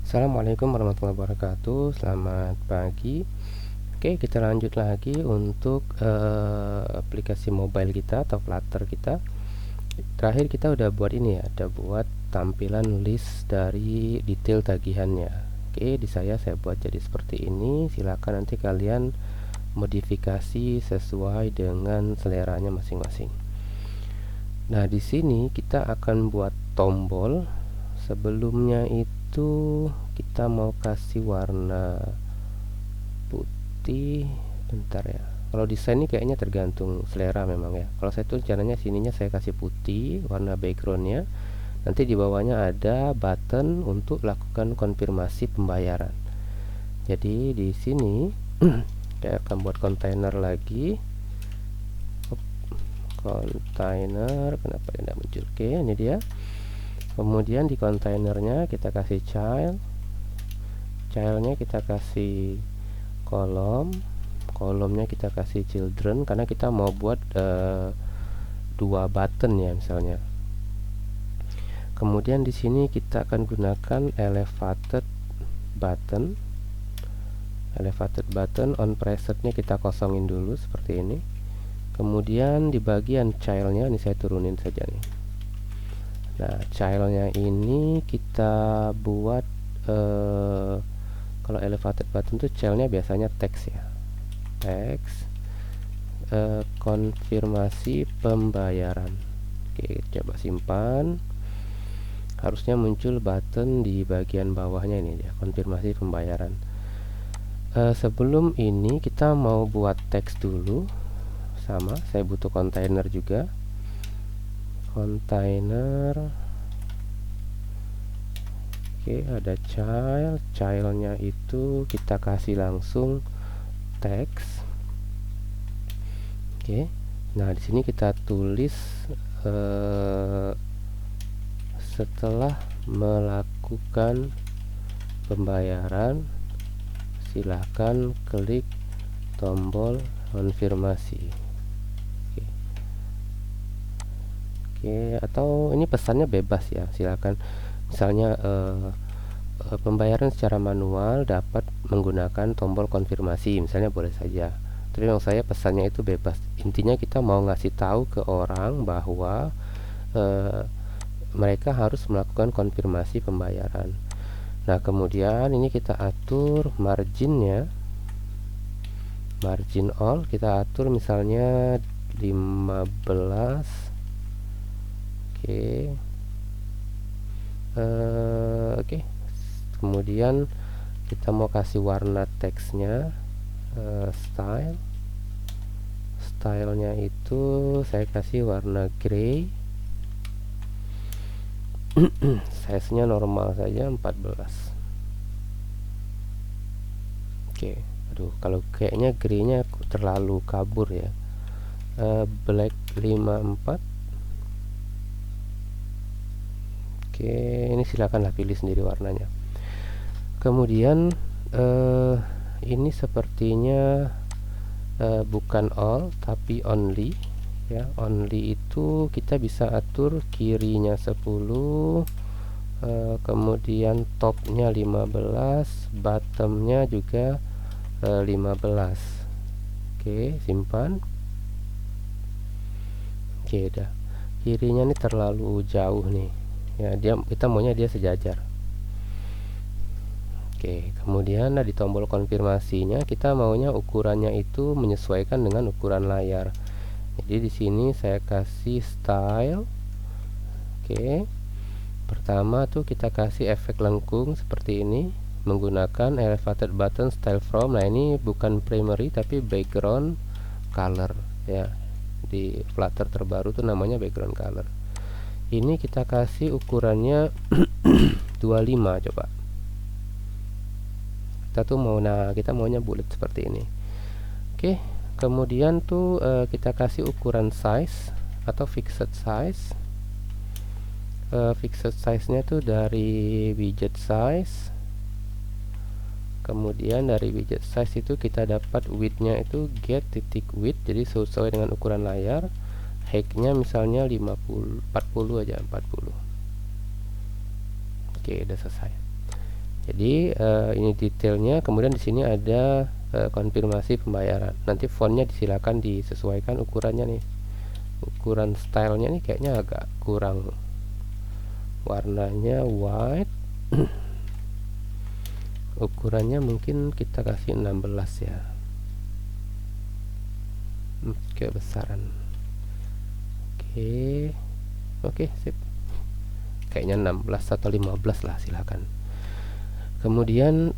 Assalamualaikum warahmatullahi wabarakatuh. Selamat pagi. Oke, kita lanjut lagi untuk aplikasi mobile kita atau Flutter kita. Terakhir kita udah buat ini ya, udah buat tampilan list dari detail tagihannya. Oke, di saya buat jadi seperti ini. Silakan nanti kalian modifikasi sesuai dengan seleranya masing-masing. Nah, di sini kita akan buat tombol. Sebelumnya itu kita mau kasih warna putih. Bentar ya, kalau desain ini kayaknya tergantung selera memang ya. Kalau saya tuh caranya sininya saya kasih putih warna backgroundnya, nanti di bawahnya ada button untuk lakukan konfirmasi pembayaran. Jadi di sini saya akan buat kontainer lagi. Kontainer, kenapa dia tidak muncul? Oke, ini dia. Kemudian di kontainernya kita kasih childnya kita kasih kolomnya kita kasih children, karena kita mau buat dua button ya misalnya. Kemudian di sini kita akan gunakan elevated button on presetnya kita kosongin dulu seperti ini. Kemudian di bagian childnya ini saya turunin saja nih. Nah, childnya ini kita buat kalau elevated button tuh childnya biasanya teks ya, teks konfirmasi pembayaran. Oke, coba simpan. Harusnya muncul button di bagian bawahnya ini ya, konfirmasi pembayaran. Sebelum ini kita mau buat teks dulu. Sama, saya butuh kontainer juga. Kontainer. Oke, ada childnya itu kita kasih langsung teks. Oke, nah di sini kita tulis setelah melakukan pembayaran silahkan klik tombol konfirmasi. Oke, atau ini pesannya bebas ya, silakan. Misalnya pembayaran secara manual dapat menggunakan tombol konfirmasi, misalnya boleh saja. Tapi yang saya pesannya itu bebas. Intinya kita mau ngasih tahu ke orang bahwa mereka harus melakukan konfirmasi pembayaran. Nah, kemudian ini kita atur marginnya. Margin all kita atur misalnya 15. Oke. Kemudian kita mau kasih warna teksnya stylenya itu saya kasih warna grey. Size-nya normal saja 14. Oke, aduh kalau kayaknya grey-nya terlalu kabur ya. Black 54. Oke, ini silakanlah pilih sendiri warnanya. Kemudian ini sepertinya bukan all tapi only ya. Only itu kita bisa atur kirinya 10, kemudian topnya 15, bottomnya juga 15. Oke, simpan. Oke, udah. Kirinya ini terlalu jauh nih ya, kita maunya dia sejajar. Oke, kemudian di tombol konfirmasinya kita maunya ukurannya itu menyesuaikan dengan ukuran layar. Jadi di sini saya kasih style. Oke, pertama tuh kita kasih efek lengkung seperti ini menggunakan elevated button style from. Nah, ini bukan primary tapi background color ya. Di Flutter terbaru tuh namanya background color. Ini kita kasih ukurannya 25 coba. Kita maunya bulat seperti ini. Oke, kemudian tuh kita kasih ukuran size atau fixed size. Fixed size-nya tuh dari widget size. Kemudian dari widget size itu kita dapat width-nya itu get.width, jadi sesuai dengan ukuran layar. Height-nya misalnya 40 aja, 40. Oke, udah selesai. Jadi ini detailnya. Kemudian di sini ada konfirmasi pembayaran. Nanti fontnya disilakan disesuaikan ukurannya nih. Ukuran stylenya nih kayaknya agak kurang, warnanya white. Ukurannya mungkin kita kasih 16 ya, kebesaran. Oke, sip. Kayaknya 16 atau 15 lah, silakan. Kemudian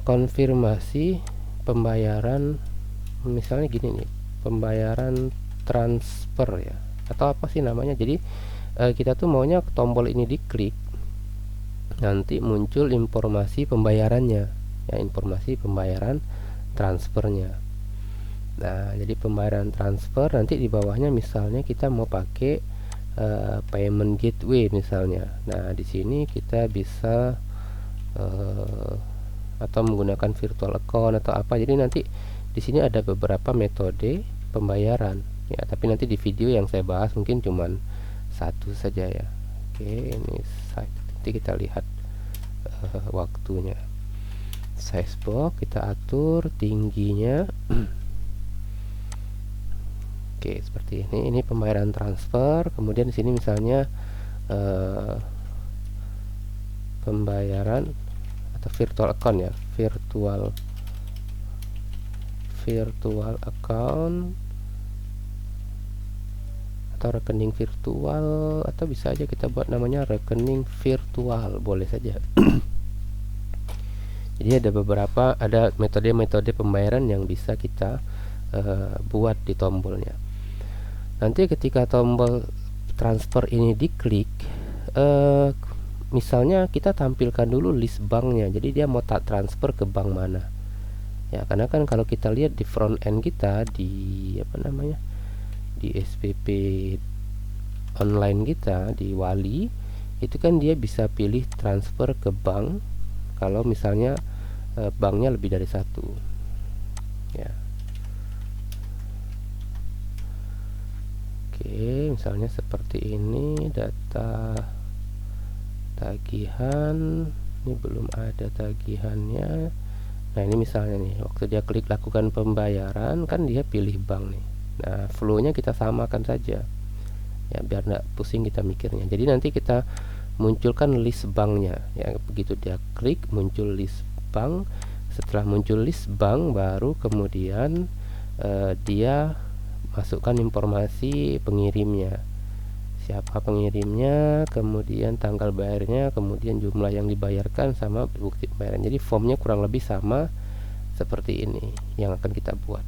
konfirmasi pembayaran, misalnya gini nih, pembayaran transfer ya, atau apa sih namanya. Jadi kita tuh maunya tombol ini diklik, nanti muncul informasi pembayarannya ya, informasi pembayaran transfernya. Nah, jadi pembayaran transfer nanti di bawahnya misalnya kita mau pakai payment gateway misalnya. Nah, di sini kita bisa atau menggunakan virtual account atau apa. Jadi nanti di sini ada beberapa metode pembayaran ya, tapi nanti di video yang saya bahas mungkin cuman satu saja ya. Oke, ini site, nanti kita lihat waktunya. Size box kita atur tingginya. Oke, seperti ini. Ini pembayaran transfer. Kemudian di sini misalnya pembayaran atau virtual account ya, virtual account atau rekening virtual, atau bisa aja kita buat namanya rekening virtual, boleh saja. Jadi ada beberapa, ada metode-metode pembayaran yang bisa kita buat di tombolnya. Nanti ketika tombol transfer ini diklik, misalnya kita tampilkan dulu list banknya. Jadi dia mau tak transfer ke bank mana ya, karena kan kalau kita lihat di front end kita di di SPP online kita di Wali itu kan dia bisa pilih transfer ke bank kalau misalnya banknya lebih dari satu ya. Oke, misalnya seperti ini, data tagihan, ini belum ada tagihannya. Nah, ini misalnya nih, waktu dia klik lakukan pembayaran kan dia pilih bank nih. Nah, flow-nya kita samakan saja ya, biar nggak pusing kita mikirnya. Jadi nanti kita munculkan list banknya ya, begitu dia klik muncul list bank. Setelah muncul list bank, baru kemudian dia masukkan informasi pengirimnya, siapa pengirimnya, kemudian tanggal bayarnya, kemudian jumlah yang dibayarkan sama bukti pembayaran. Jadi formnya kurang lebih sama seperti ini yang akan kita buat.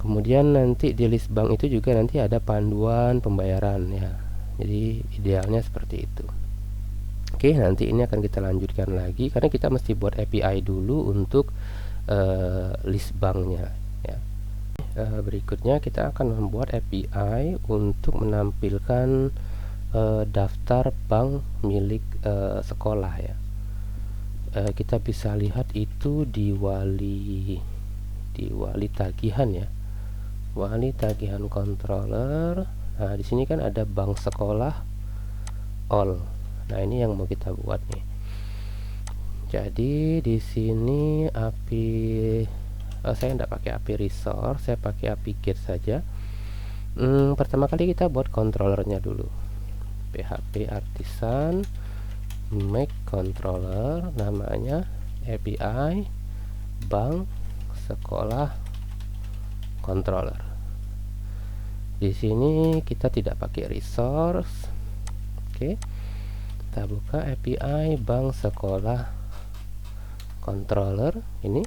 Kemudian nanti di list bank itu juga nanti ada panduan pembayaran ya. Jadi idealnya seperti itu. Oke, nanti ini akan kita lanjutkan lagi karena kita mesti buat API dulu untuk list banknya ya. Berikutnya kita akan membuat API untuk menampilkan daftar bank milik sekolah ya. Kita bisa lihat itu di wali tagihan ya, wali tagihan controller. Nah, di sini kan ada bank sekolah all. Nah, ini yang mau kita buat nih. Jadi di sini API saya tidak pakai API resource, saya pakai API get saja. Pertama kali kita buat controllernya dulu. PHP artisan make controller, namanya API bank sekolah controller. Di sini kita tidak pakai resource. Oke, kita buka API bank sekolah controller ini.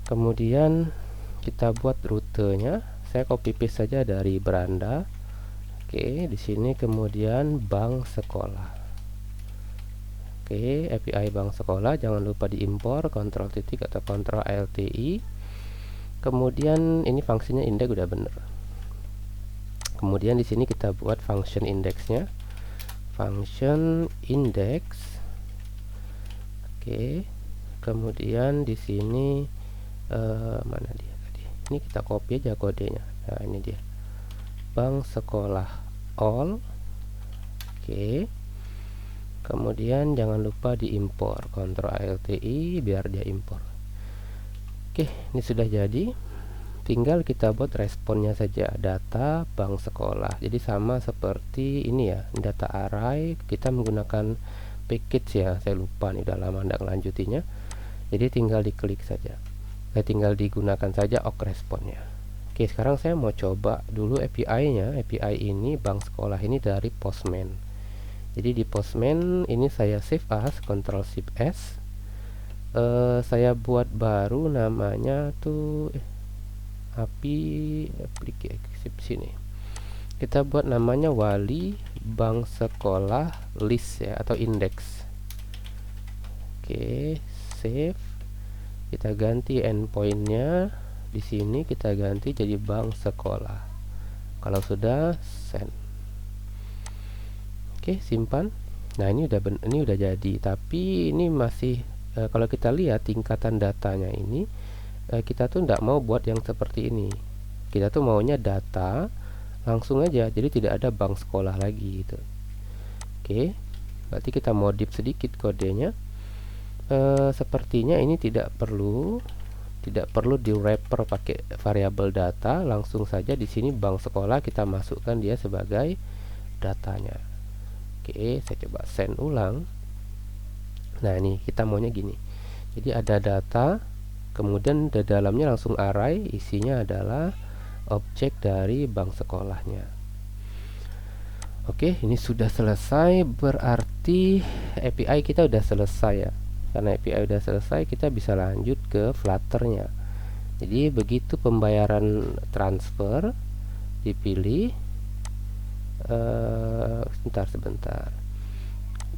Kemudian kita buat rutenya. Saya copy paste saja dari beranda. Oke, di sini kemudian bank sekolah. Oke, API bank sekolah, jangan lupa diimpor, kontrol titik atau kontrol ALTI. Kemudian ini fungsinya index udah bener. Kemudian di sini kita buat function indexnya, function index. Oke, kemudian di sini mana dia tadi? Ini kita copy aja kodenya. Nah, ini dia, bank sekolah all. Oke, Kemudian jangan lupa diimpor, Ctrl Alt I biar dia impor. Oke, ini sudah jadi. Tinggal kita buat responnya saja, data bank sekolah. Jadi sama seperti ini ya, data array. Kita menggunakan package ya, saya lupa nih, udah lama tidak melanjutinya. Jadi tinggal diklik saja, tinggal digunakan saja awk responnya. Oke, sekarang saya mau coba dulu API-nya. API ini bank sekolah ini dari Postman. Jadi di Postman ini saya save as, Ctrl Shift S. Saya buat baru namanya tuh aplikasi sini. Kita buat namanya wali bank sekolah list ya, atau index. Oke, save. Kita ganti endpointnya. Di sini kita ganti jadi bank sekolah. Kalau sudah, send. Oke, simpan. Nah, ini udah jadi, tapi ini masih kalau kita lihat tingkatan datanya ini, kita tuh tidak mau buat yang seperti ini. Kita tuh maunya data langsung aja, jadi tidak ada bank sekolah lagi gitu. Oke, berarti kita modif sedikit kodenya. Sepertinya ini tidak perlu di wrapper pakai variabel data, langsung saja di sini bank sekolah kita masukkan dia sebagai datanya. Oke, saya coba send ulang. Nah, ini kita maunya gini. Jadi ada data, kemudian di dalamnya langsung array, isinya adalah objek dari bank sekolahnya. Oke, ini sudah selesai, berarti API kita udah selesai ya. Karena API udah selesai, kita bisa lanjut ke Flutter-nya. Jadi begitu pembayaran transfer dipilih, sebentar.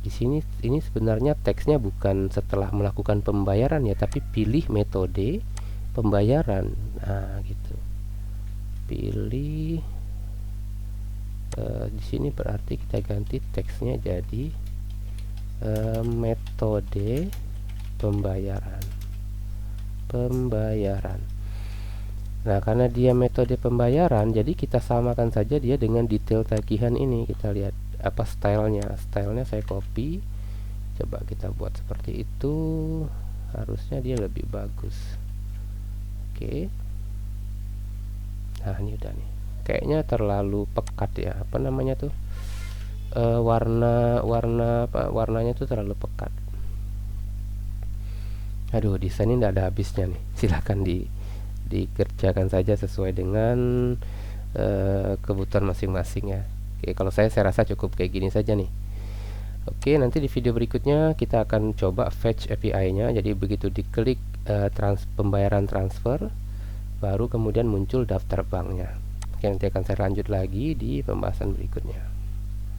Di sini ini sebenarnya teksnya bukan setelah melakukan pembayaran ya, tapi pilih metode pembayaran. Nah, gitu. Pilih di sini berarti kita ganti teksnya jadi metode pembayaran. Nah, karena dia metode pembayaran, jadi kita samakan saja dia dengan detail tagihan ini. Kita lihat apa stylenya. Stylenya saya copy. Coba kita buat seperti itu. Harusnya dia lebih bagus. Oke. Nah, ini udah nih. Kayaknya terlalu pekat ya. Apa namanya tuh? Warnanya tuh terlalu pekat. Aduh, desain ini tidak ada habisnya nih. Silahkan dikerjakan saja sesuai dengan kebutuhan masing-masing ya. Oke, kalau saya rasa cukup kayak gini saja nih. Oke, nanti di video berikutnya kita akan coba fetch API-nya. Jadi begitu diklik pembayaran transfer, baru kemudian muncul daftar banknya. Oke, nanti akan saya lanjut lagi di pembahasan berikutnya.